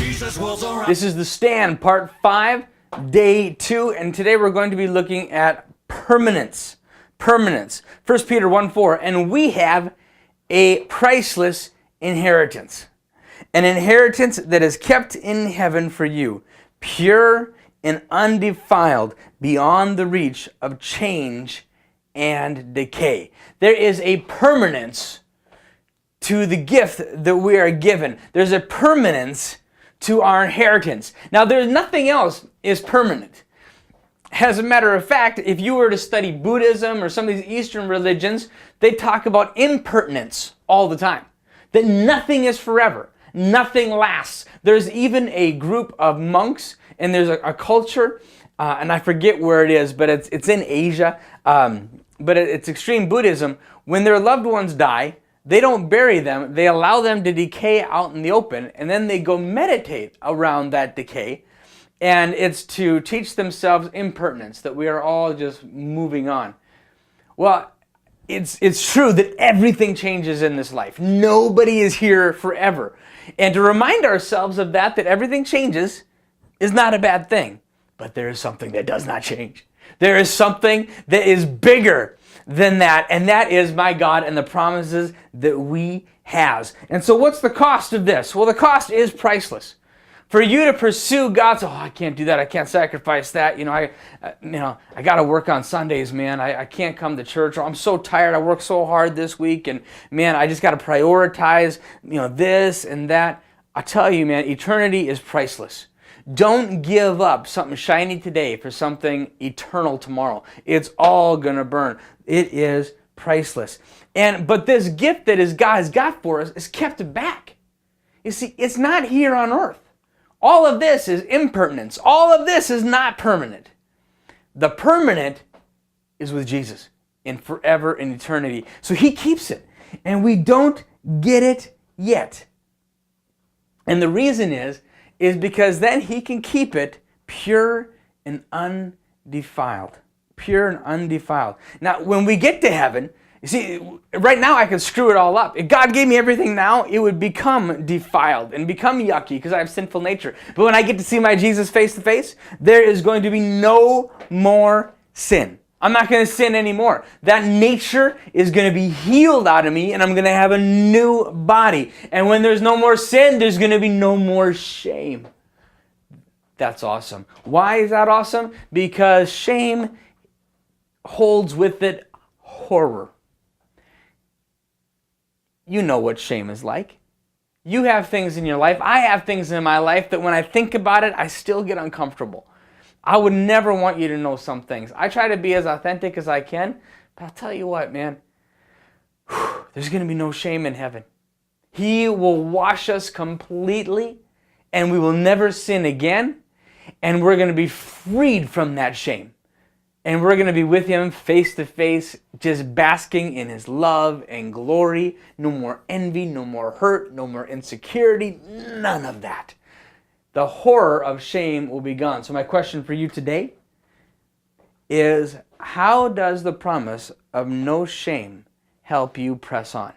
This is The Stand, Part 5, Day 2, and today we're going to be looking at permanence. Permanence. 1 Peter 1:4, and we have a priceless inheritance. An inheritance that is kept in heaven for you, pure and undefiled, beyond the reach of change and decay. There is a permanence to the gift that we are given. There's a permanence to our inheritance. Now, there's nothing else is permanent. As a matter of fact, if you were to study Buddhism or some of these Eastern religions, they talk about impermanence all the time. That nothing is forever. Nothing lasts. There's even a group of monks, and there's a culture, and I forget where it is, but it's in Asia, but it's extreme Buddhism. When their loved ones die, they don't bury them. They allow them to decay out in the open, and then they go meditate around that decay. And it's to teach themselves impermanence, that we are all just moving on. Well, it's true that everything changes in this life. Nobody is here forever. And to remind ourselves of that everything changes is not a bad thing. But there is something that does not change. There is something that is bigger than that, and that is my God and the promises that we have. And so what's the cost of this? Well, the cost is priceless. For you to pursue God's, I can't do that, I can't sacrifice that, I got to work on Sundays, man, I can't come to church, or I'm so tired, I worked so hard this week, and man, I just got to prioritize, this and that. I tell you, man, eternity is priceless. Don't give up something shiny today for something eternal tomorrow. It's all going to burn. It is priceless. But this gift that God has got for us is kept back. You see, it's not here on earth. All of this is impermanence. All of this is not permanent. The permanent is with Jesus in forever and eternity. So He keeps it, and we don't get it yet. And the reason is because then He can keep it pure and undefiled. Pure and undefiled. Now, when we get to heaven, you see, right now I could screw it all up. If God gave me everything now, it would become defiled and become yucky because I have sinful nature. But when I get to see my Jesus face to face, there is going to be no more sin. I'm not going to sin anymore. That nature is going to be healed out of me, and I'm going to have a new body. And when there's no more sin, there's going to be no more shame. That's awesome. Why is that awesome? Because shame holds with it horror. You know what shame is like. You have things in your life. I have things in my life that when I think about it, I still get uncomfortable. I would never want you to know some things. I try to be as authentic as I can, but I'll tell you what, man, there's going to be no shame in heaven. He will wash us completely, and we will never sin again, and we're going to be freed from that shame. And we're going to be with Him face to face, just basking in His love and glory. No more envy, no more hurt, no more insecurity, none of that. The horror of shame will be gone. So my question for you today is, how does the promise of no shame help you press on?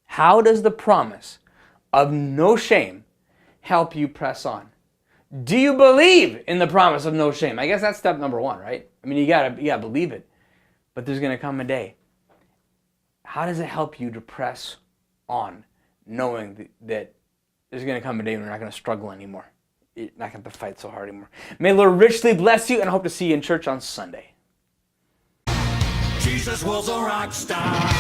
How does the promise of no shame help you press on? Do you believe in the promise of no shame? I guess that's step number one, right? I mean, you gotta believe it. But there's going to come a day. How does it help you to press on, knowing that there's going to come a day when you're not going to struggle anymore? You're not going to have to fight so hard anymore. May the Lord richly bless you, and I hope to see you in church on Sunday. Jesus was a rock star.